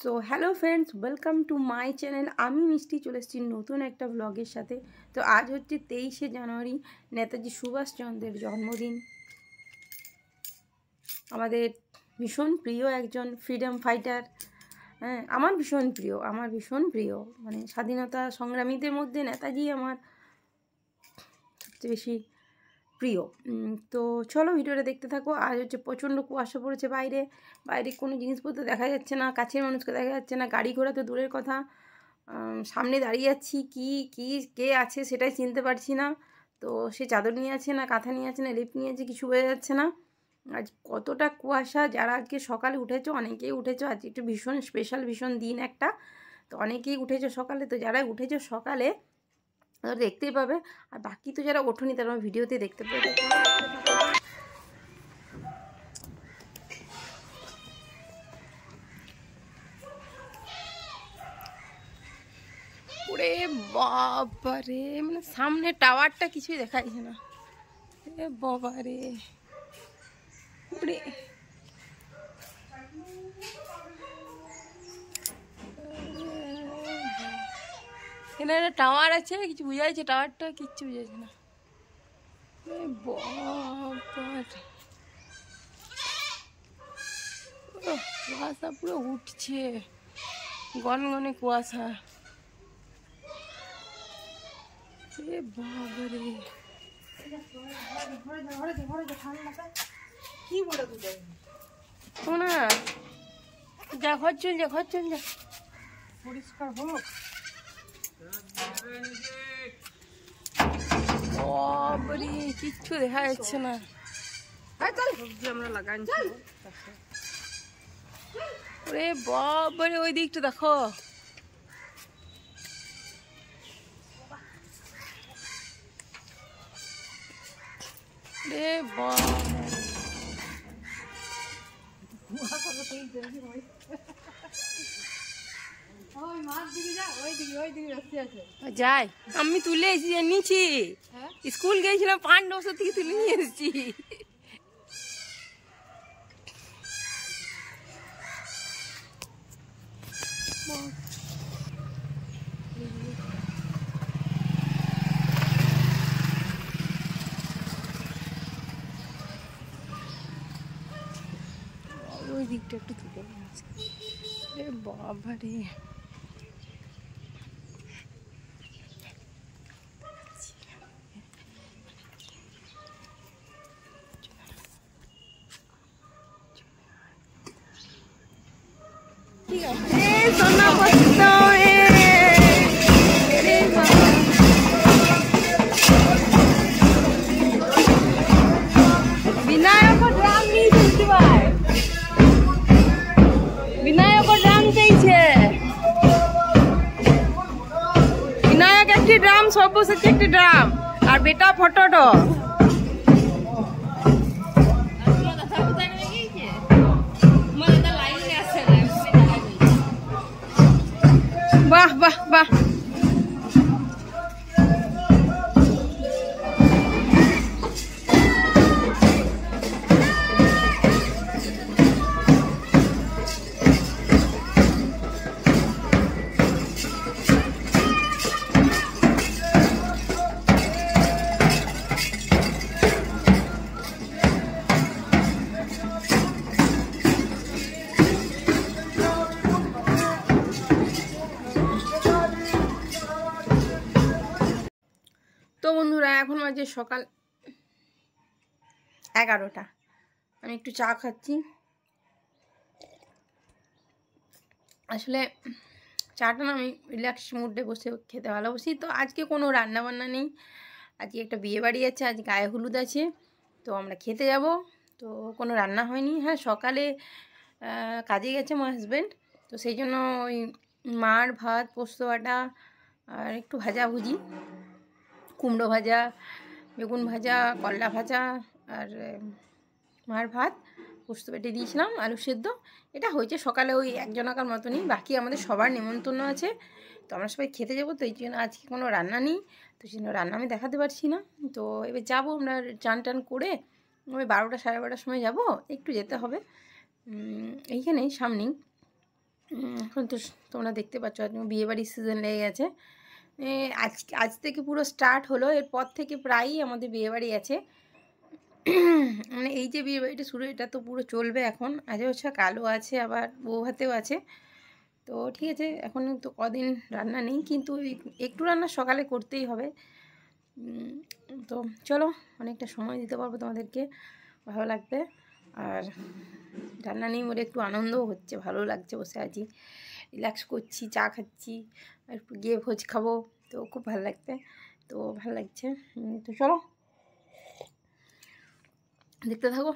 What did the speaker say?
So hello friends, welcome to my channel. আমি মিষ্টি চলে এসেছি নতুন একটা ব্লগের সাথে। তো আজ হচ্ছে 23শে জানুয়ারি, নেতাজি সুভাষচন্দ্রের জন্মদিন। আমাদের ভীষণ প্রিয় একজন ফ্রিডম ফাইটার। হ্যাঁ, আমার ভীষণ প্রিয় মানে স্বাধীনতা সংগ্রামীদের মধ্যে নেতাজি আমার সবচেয়ে বেশি প্রিয়। তো চলো ভিডিওটা দেখতে থাকো। আজ হচ্ছে প্রচণ্ড কুয়াশা পড়েছে বাইরে কোনো জিনিসপত্র দেখা যাচ্ছে না, কাছের মানুষকে দেখা যাচ্ছে না, গাড়ি ঘোড়া তো দূরের কথা। সামনে দাঁড়িয়ে আছি, কে আছে সেটাই চিনতে পারছি না। তো সে চাদর নিয়ে আছে না কাঁথা নিয়ে আছে না লেপ নিয়ে আছে কিছু বোঝা যাচ্ছে না। আজ কতটা কুয়াশা। যারা আজকে সকালে উঠেছো, অনেকেই উঠেছো, আজ একটু ভীষণ স্পেশাল ভীষণ দিন একটা। তো অনেকেই উঠেছো সকালে। তো যারা উঠেছো সকালে তারা দেখতেই পাবে, আর বাকি তো যারা ওঠোনি তারা আমার ভিডিওতে দেখতে পাবে। ওরে বাবারে, মানে সামনে টাওয়ারটা কিছুই দেখা যাচ্ছে না। এ বাবারে, ওরে এখানে একটা টাওয়ার আছে, কিছু বোঝা যাচ্ছে, টাওয়ারটা কিচ্ছু বোঝা যাচ্ছে না। কুয়াশা পুরো উঠছে, গনগনে কুয়াশা। বাবারে, শোনা যা, ঘর চল যা, পরিষ্কার হোক। বাবারে, কিচ্ছু দেখা যাচ্ছে না। সবজি আমরা লাগাইছি। ওরে বাবারে, ওই দিকটা দেখো। রে বাবা, যাই আমি তুলে এসেছি, নিচ্ছি। স্কুল গিয়েছিলাম 5 বছর থেকে তুলে নিয়ে এসেছি। ওই দিকটা একটু তুলে রে বাবা রে। ঠিক আছে, সোনা বস্তা ড্রাম, সবুজ হচ্ছে একটি ড্রাম, আর বেটা ফটোটো। বাহ বাহ বাহ, তো বন্ধুরা এখন বাজে সকাল 11টা। আমি একটু চা খাচ্ছি। আসলে চাটা না আমি রিল্যাক্স মুডে বসে খেতে ভালোবাসি। তো আজকে কোনো রান্না বান্না নেই, আজকে একটা বিয়ে বাড়ি আছে, আজ গায়ে হলুদ আছে, তো আমরা খেতে যাব। তো কোনো রান্না হয়নি। হ্যাঁ, সকালে কাজে গেছে আমার হাজব্যান্ড, তো সেই জন্য ওই মার ভাত, পোস্ত বাটা আর একটু ভাজাভুজি, কুমড়ো ভাজা, বেগুন ভাজা, করলা ভাজা, আর মার ভাত, পোস্ত বেটে দিয়েছিলাম, আলু সেদ্ধ, এটা হয়েছে সকালে ওই একজনাকার মতনই। বাকি আমাদের সবার নেমন্তন্ন আছে, তো আমরা সবাই খেতে যাবো। তো এই জন্য আজকে কোনো রান্না নেই, তো সেই জন্য রান্না আমি দেখাতে পারছি না। তো এবার যাবো আমরা চান টান করে, ওই 12টা সাড়ে 12টার সময় যাব, একটু যেতে হবে এইখানেই সামনেই। এখন তো তোমরা দেখতে পাচ্ছ বিয়েবাড়ির সিজন লেগে গেছে। আজ থেকে পুরো স্টার্ট হলো, এরপর থেকে প্রায়ই আমাদের বিয়েবাড়ি আছে। মানে এই যে বিয়েবাড়িটা শুরু, এটা তো পুরো চলবে এখন। আজ হচ্ছে কালও আছে, আবার বউ ভাতেও আছে। তো ঠিক আছে, এখন তো কদিন রান্না নেই, কিন্তু একটু রান্না সকালে করতেই হবে। তো চলো, অনেকটা সময় দিতে পারবো তোমাদেরকে, ভালো লাগবে। আর রান্না নেই বলে একটু আনন্দও হচ্ছে, ভালো লাগছে, বসে আছি, রিল্যাক্স করছি, চা খাচ্ছি, একটু গিয়ে ভোজ খাবো, তো খুব ভালো লাগবে। তো ভালো লাগছে। তো চলো দেখতে থাকো।